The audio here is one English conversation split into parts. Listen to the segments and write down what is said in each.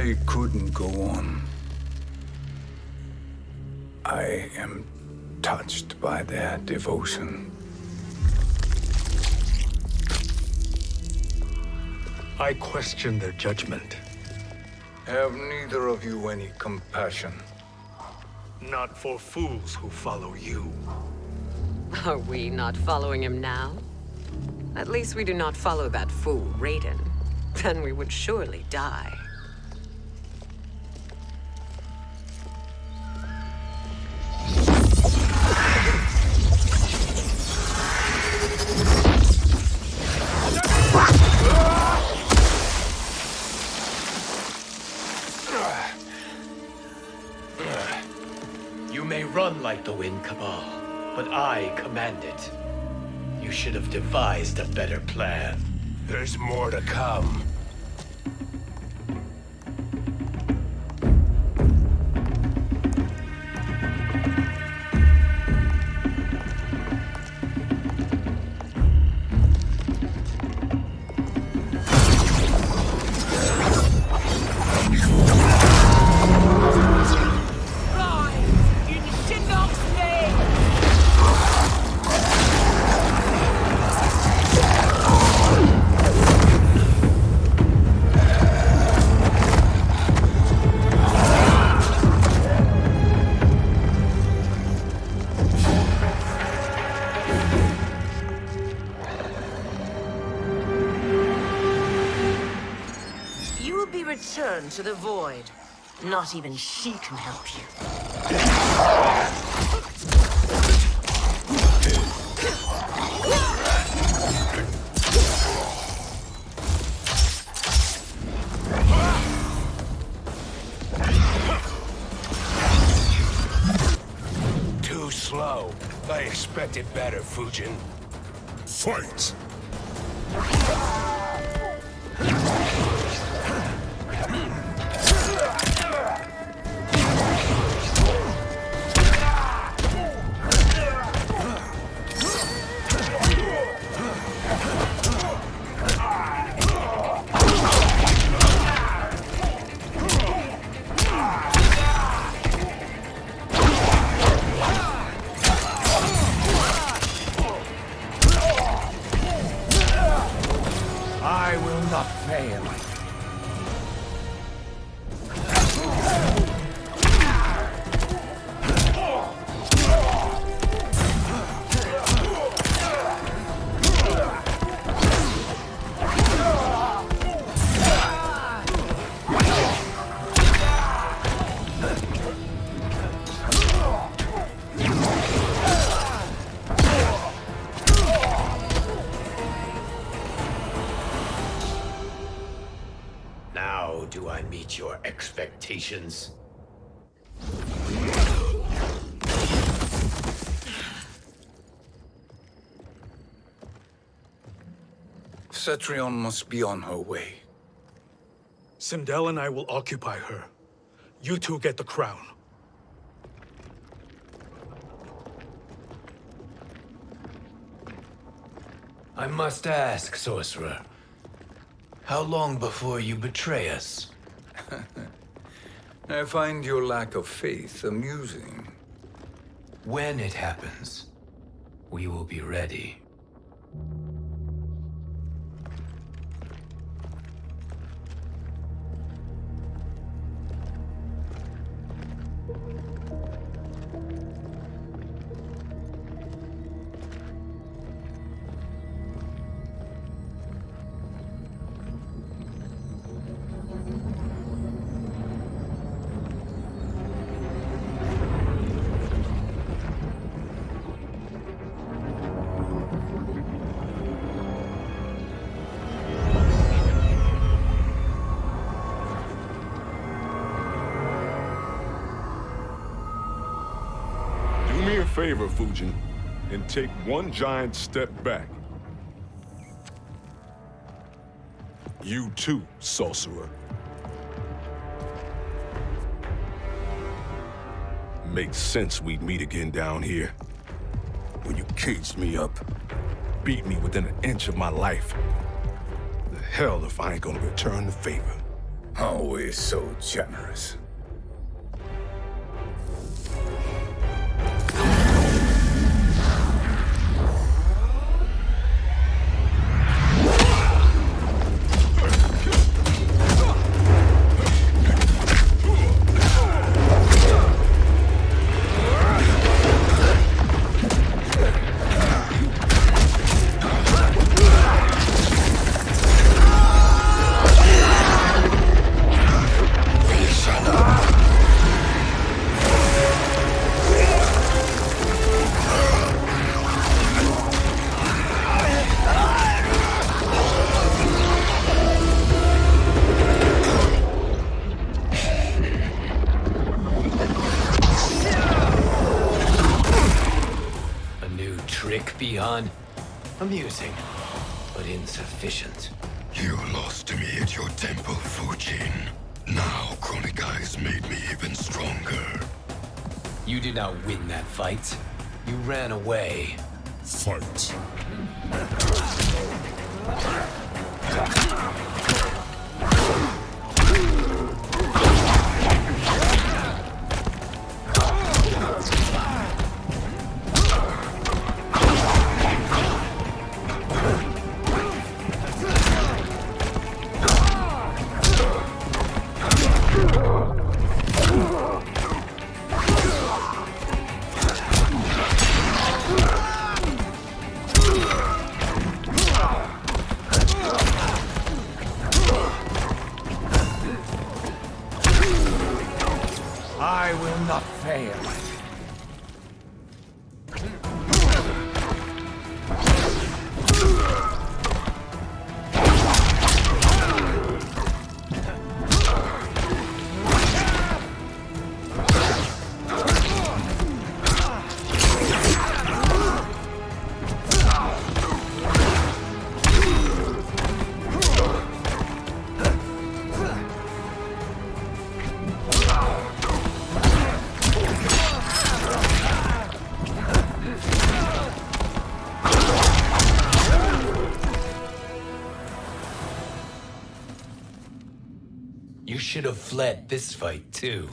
they couldn't go on. I am touched by their devotion. I question their judgment. Have neither of you any compassion? Not for fools who follow you. Are we not following him now? At least we do not follow that fool, Raiden. Then we would surely die. You may run like the wind, Cabal, but I command it. You should have devised a better plan. There's more to come. Return to the void. Not even she can help you. Too slow. I expected better, Fujin. Fight! I will not fail. Now do I meet your expectations? Cetrion must be on her way. Sindel and I will occupy her. You two get the crown. I must ask, sorcerer. How long before you betray us? I find your lack of faith amusing. When it happens, we will be ready. Do me a favor, Fujin, and take one giant step back. You too, sorcerer. Makes sense we'd meet again down here. When you caged me up, beat me within an inch of my life. The hell if I ain't gonna return the favor. Always so generous. Beyond amusing, but insufficient. You lost to me at your temple, Fujin. Now Chronic Eyes made me even stronger. You did not win that fight. You ran away. Fight. I will not fail. You should have fled this fight, too.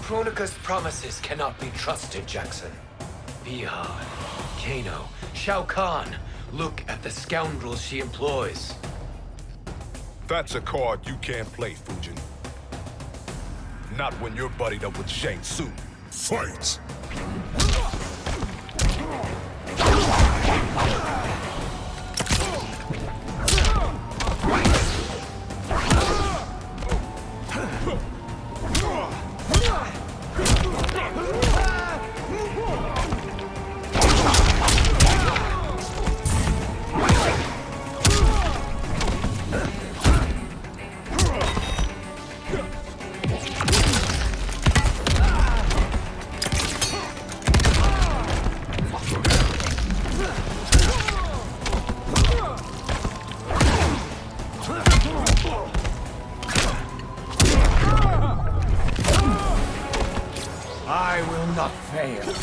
Kronika's promises cannot be trusted, Jackson. Bihan, Kano, Shao Kahn. Look at the scoundrels she employs. That's a card you can't play, Fujin. Not when you're buddied up with Shang Tsung. Fight! I will not fail.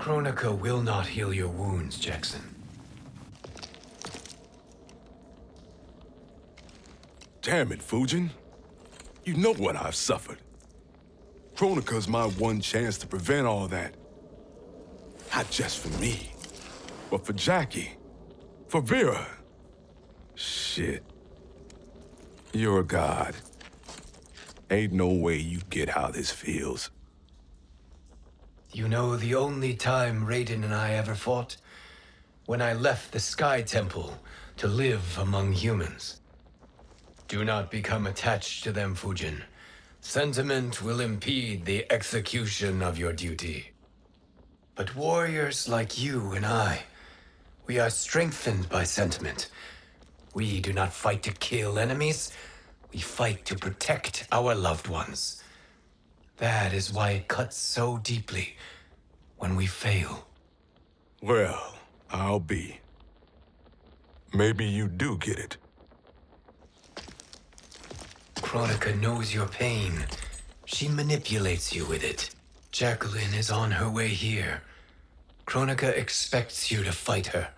Kronika will not heal your wounds, Jackson. Damn it, Fujin. You know what I've suffered. Kronika's my one chance to prevent all that. Not just for me, but for Jackie, for Vera. Shit. You're a god. Ain't no way you get how this feels. You know the only time Raiden and I ever fought? When I left the Sky Temple to live among humans. Do not become attached to them, Fujin. Sentiment will impede the execution of your duty. But warriors like you and I, we are strengthened by sentiment. We do not fight to kill enemies. We fight to protect our loved ones. That is why it cuts so deeply when we fail. Well, I'll be. Maybe you do get it. Kronika knows your pain. She manipulates you with it. Jacqueline is on her way here. Kronika expects you to fight her.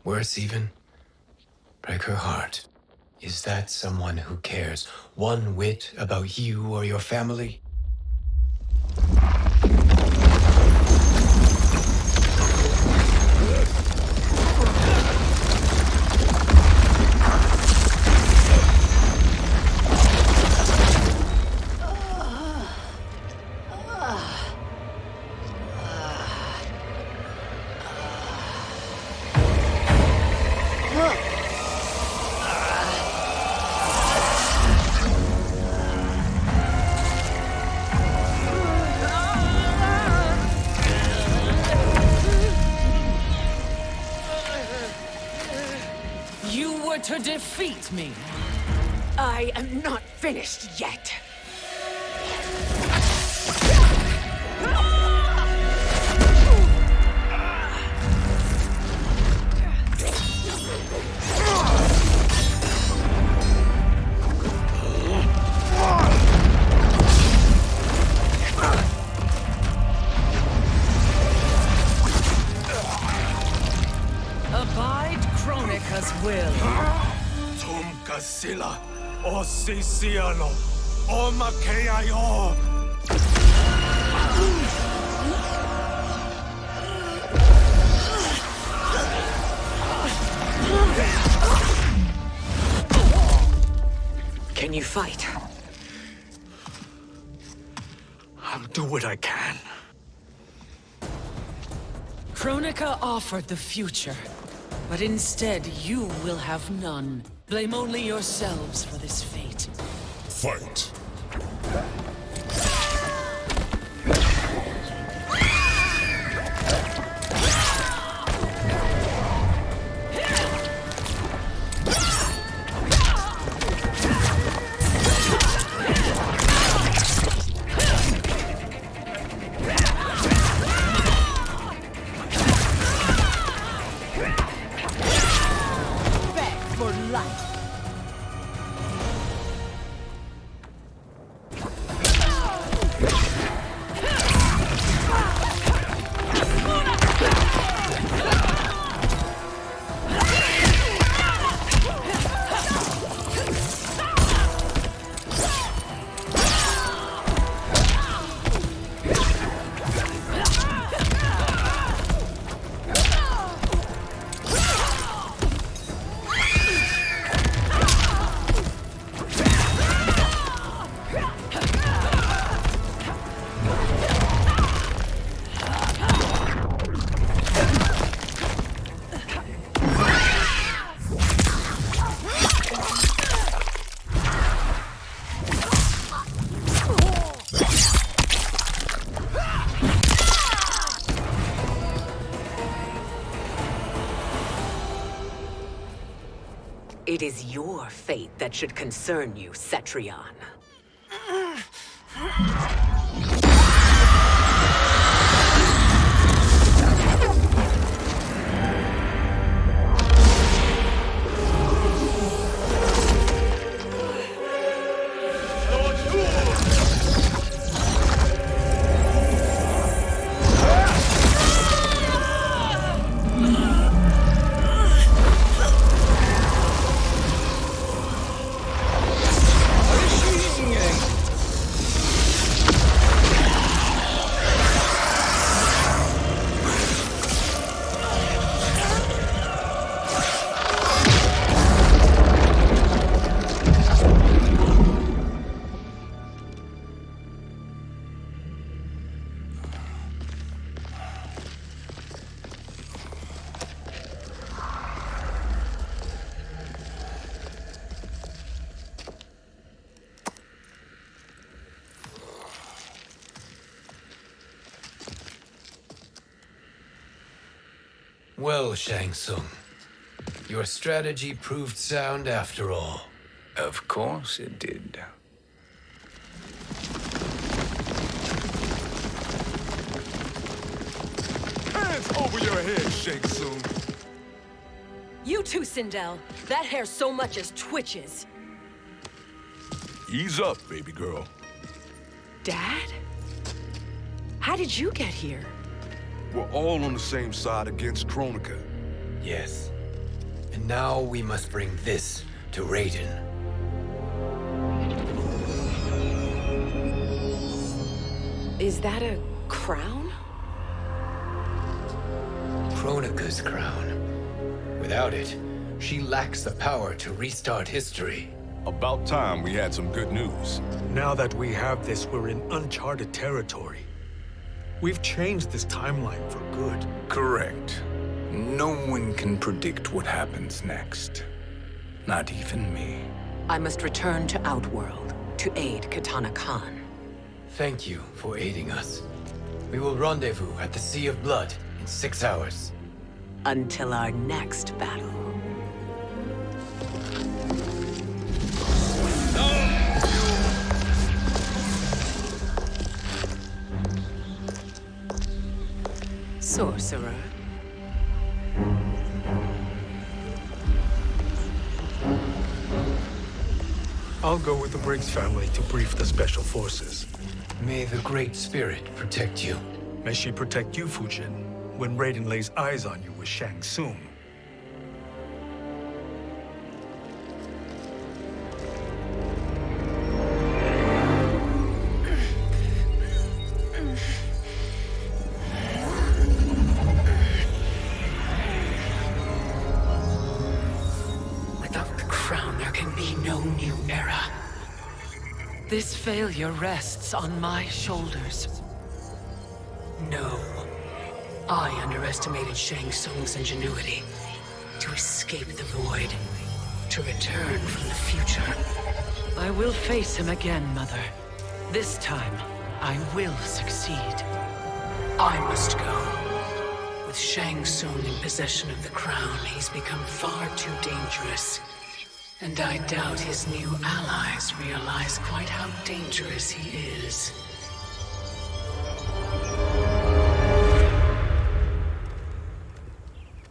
Worse even, break her heart. Is that someone who cares one whit about you or your family? To defeat me. I am not finished yet. Abide Kronika's will. Sila, o Sisiano, o Makeayo. Can you fight? I'll do what I can. Kronika offered the future, but instead you will have none. Blame only yourselves for this fate. Fight. It is your fate that should concern you, Cetrion. Well, Shang Tsung, your strategy proved sound after all. Of course it did. Hands over your head, Shang Tsung. You too, Sindel. That hair so much as twitches. Ease up, baby girl. Dad? How did you get here? We're all on the same side against Kronika. Yes. And now we must bring this to Raiden. Is that a crown? Kronika's crown. Without it, she lacks the power to restart history. About time we had some good news. Now that we have this, we're in uncharted territory. We've changed this timeline for good. Correct. No one can predict what happens next. Not even me. I must return to Outworld to aid Katana Khan. Thank you for aiding us. We will rendezvous at the Sea of Blood in 6 hours. Until our next battle. Sorcerer. I'll go with the Briggs family to brief the Special Forces. May the Great Spirit protect you. May she protect you, Fujin, when Raiden lays eyes on you with Shang Tsung. Without the crown, there can be no new era. This failure rests on my shoulders. No. I underestimated Shang Tsung's ingenuity. To escape the void. To return from the future. I will face him again, Mother. This time, I will succeed. I must go. With Shang Tsung in possession of the crown, he's become far too dangerous. And I doubt his new allies realize quite how dangerous he is.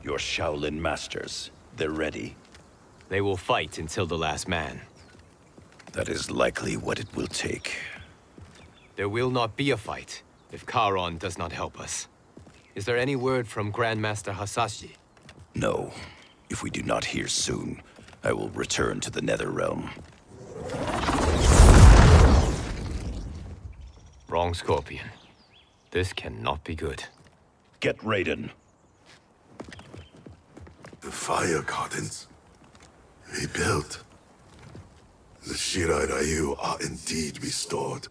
Your Shaolin masters, they're ready. They will fight until the last man. That is likely what it will take. There will not be a fight if Charon does not help us. Is there any word from Grandmaster Hasashi? No. If we do not hear soon, I will return to the Netherrealm. Wrong, Scorpion. This cannot be good. Get Raiden. The fire gardens. Rebuilt. The Shirai Ryu are indeed restored.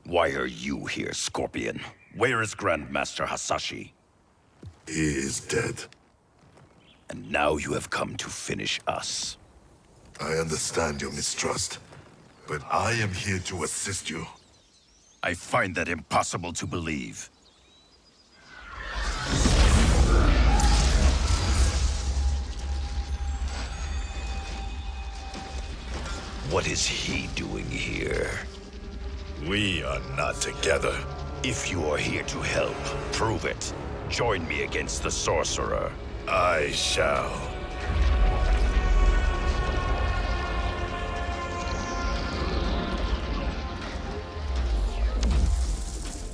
Why are you here, Scorpion? Where is Grandmaster Hasashi? He is dead. And now you have come to finish us. I understand your mistrust, but I am here to assist you. I find that impossible to believe. What is he doing here? We are not together. If you are here to help, prove it. Join me against the Sorcerer. I shall.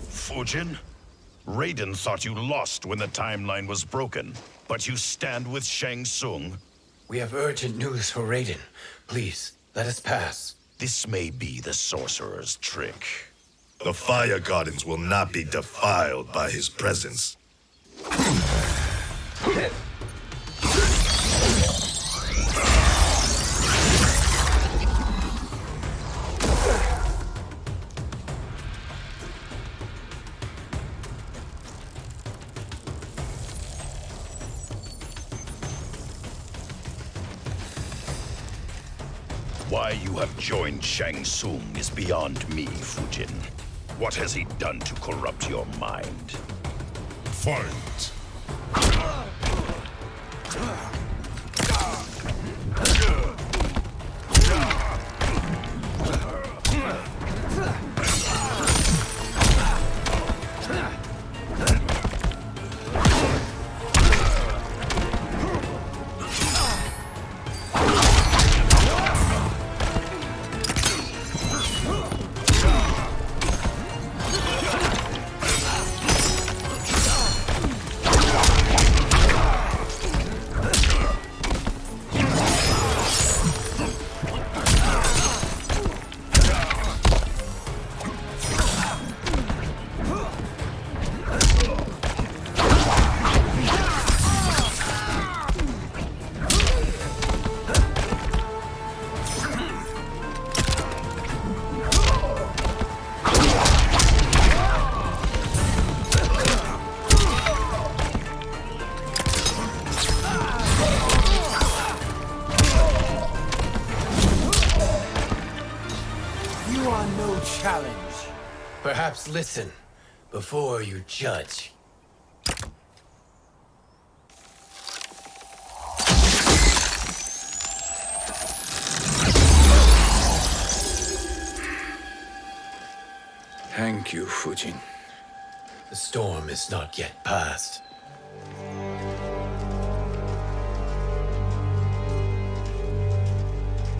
Fujin? Raiden thought you lost when the timeline was broken, but you stand with Shang Tsung. We have urgent news for Raiden. Please, let us pass. This may be the Sorcerer's trick. The fire gardens will not be defiled by his presence. Why you have joined Shang Tsung is beyond me, Fujin. What has he done to corrupt your mind? Fight! Perhaps listen before you judge. Thank you, Fujin. The storm is not yet past.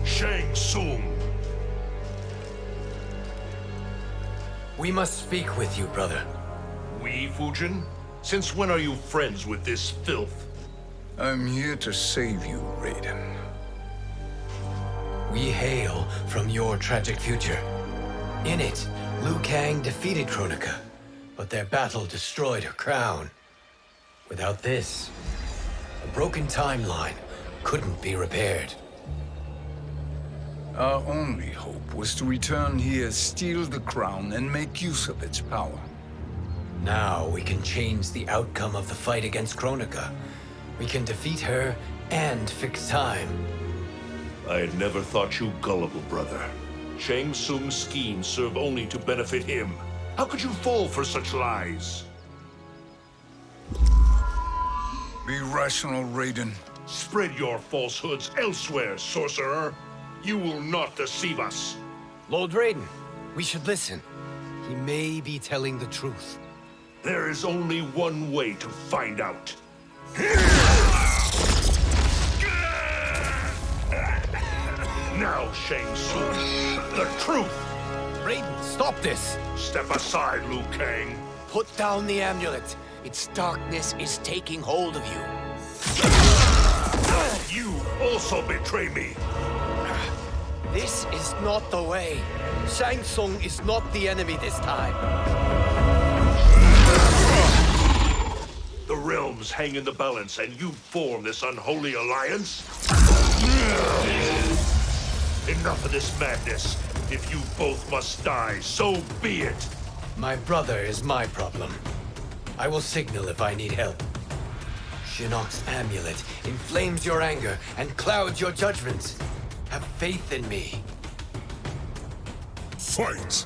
Shang Tsung! We must speak with you, brother. We, Fujin? Since when are you friends with this filth? I'm here to save you, Raiden. We hail from your tragic future. In it, Liu Kang defeated Kronika, but their battle destroyed her crown. Without this, a broken timeline couldn't be repaired. Our only hope was to return here, steal the crown, and make use of its power. Now we can change the outcome of the fight against Kronika. We can defeat her and fix time. I had never thought you gullible, brother. Shang Tsung's schemes serve only to benefit him. How could you fall for such lies? Be rational, Raiden. Spread your falsehoods elsewhere, sorcerer. You will not deceive us. Lord Raiden, we should listen. He may be telling the truth. There is only one way to find out. Now, Shang Tsung, the truth! Raiden, stop this! Step aside, Liu Kang. Put down the amulet. Its darkness is taking hold of you. You also betray me. This is not the way. Shang Tsung is not the enemy this time. The realms hang in the balance, and you form this unholy alliance? Enough of this madness. If you both must die, so be it. My brother is my problem. I will signal if I need help. Shinnok's amulet inflames your anger and clouds your judgments. Have faith in me. Fight!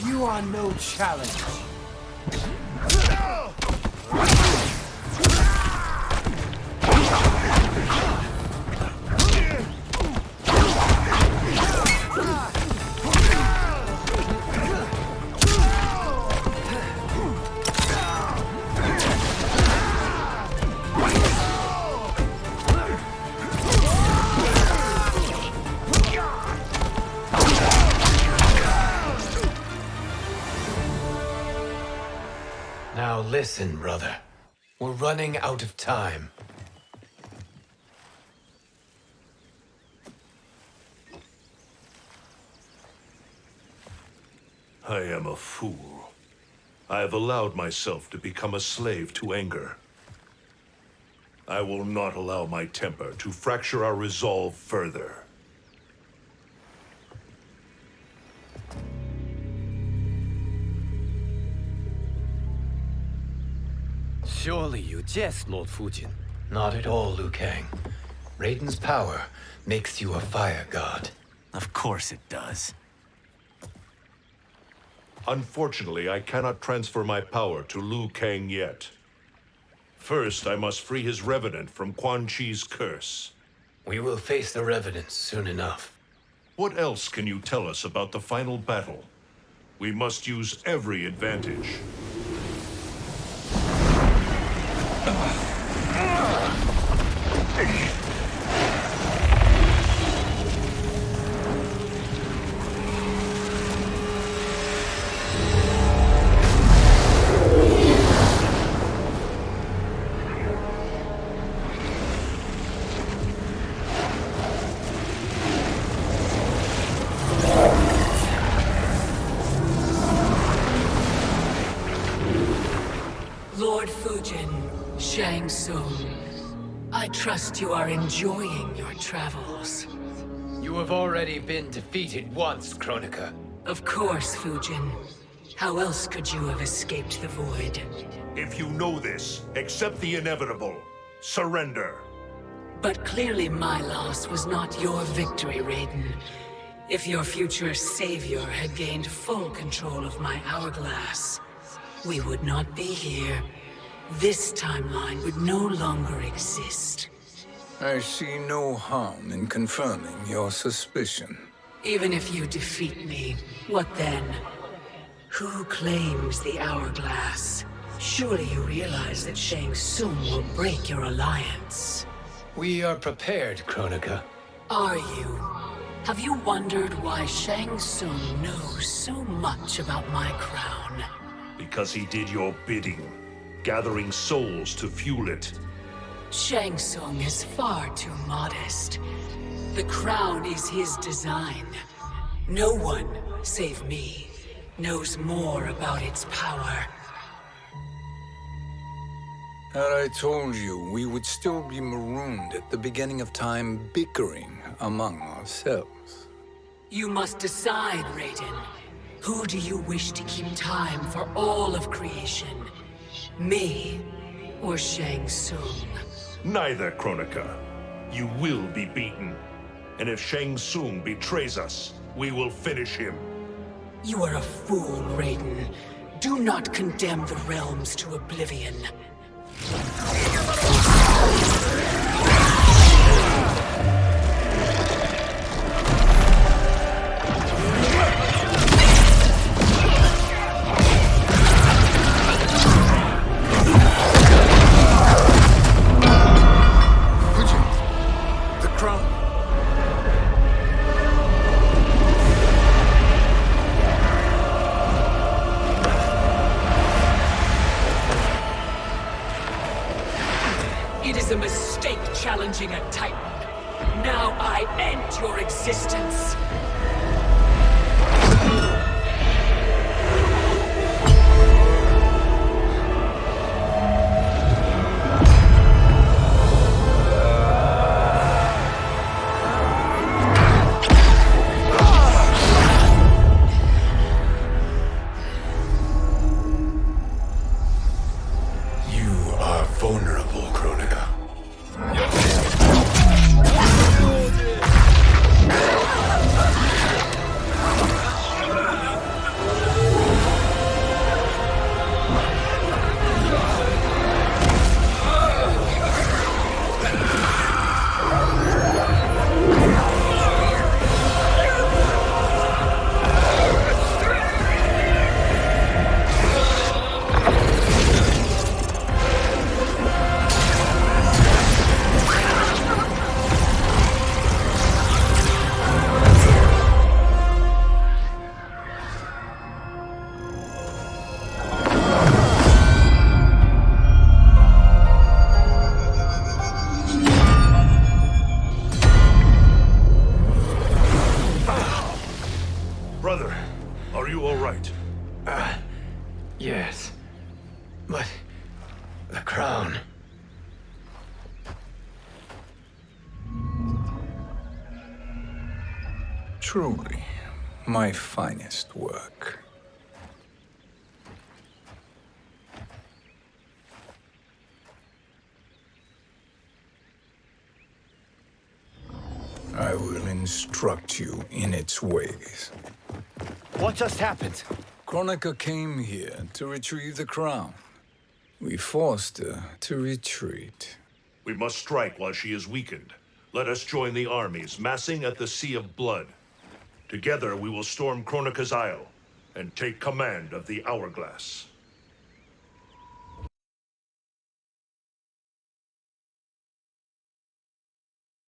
You are no challenge. Now listen, brother. We're running out of time. I am a fool. I have allowed myself to become a slave to anger. I will not allow my temper to fracture our resolve further. Surely you jest, Lord Fujin. Not at all, Liu Kang. Raiden's power makes you a fire god. Of course it does. Unfortunately, I cannot transfer my power to Liu Kang yet. First, I must free his revenant from Quan Chi's curse. We will face the Revenants soon enough. What else can you tell us about the final battle? We must use every advantage. Lord Fujin, Shang Tsung, I trust you are enjoying your travels. You have already been defeated once, Kronika. Of course, Fujin. How else could you have escaped the void? If you know this, accept the inevitable. Surrender. But clearly my loss was not your victory, Raiden. If your future savior had gained full control of my hourglass, we would not be here. This timeline would no longer exist. I see no harm in confirming your suspicion. Even if you defeat me, what then? Who claims the hourglass? Surely you realize that Shang Tsung will break your alliance. We are prepared, Kronika. Are you? Have you wondered why Shang Tsung knows so much about my crown? Because he did your bidding, gathering souls to fuel it. Shang Tsung is far too modest. The crown is his design. No one, save me, knows more about its power. Had I told you, we would still be marooned at the beginning of time, bickering among ourselves. You must decide, Raiden. Who do you wish to keep time for all of creation? Me or Shang Tsung? Neither, Kronika. You will be beaten. And if Shang Tsung betrays us, we will finish him. You are a fool, Raiden. Do not condemn the realms to oblivion. It is a mistake challenging a Titan. Now I end your existence. You are vulnerable, Kronika. Brother, are you all right? Yes. But the crown. Truly, my finest work. I will instruct you in its ways. What just happened? Kronika came here to retrieve the crown. We forced her to retreat. We must strike while she is weakened. Let us join the armies, massing at the Sea of Blood. Together we will storm Kronika's Isle and take command of the Hourglass.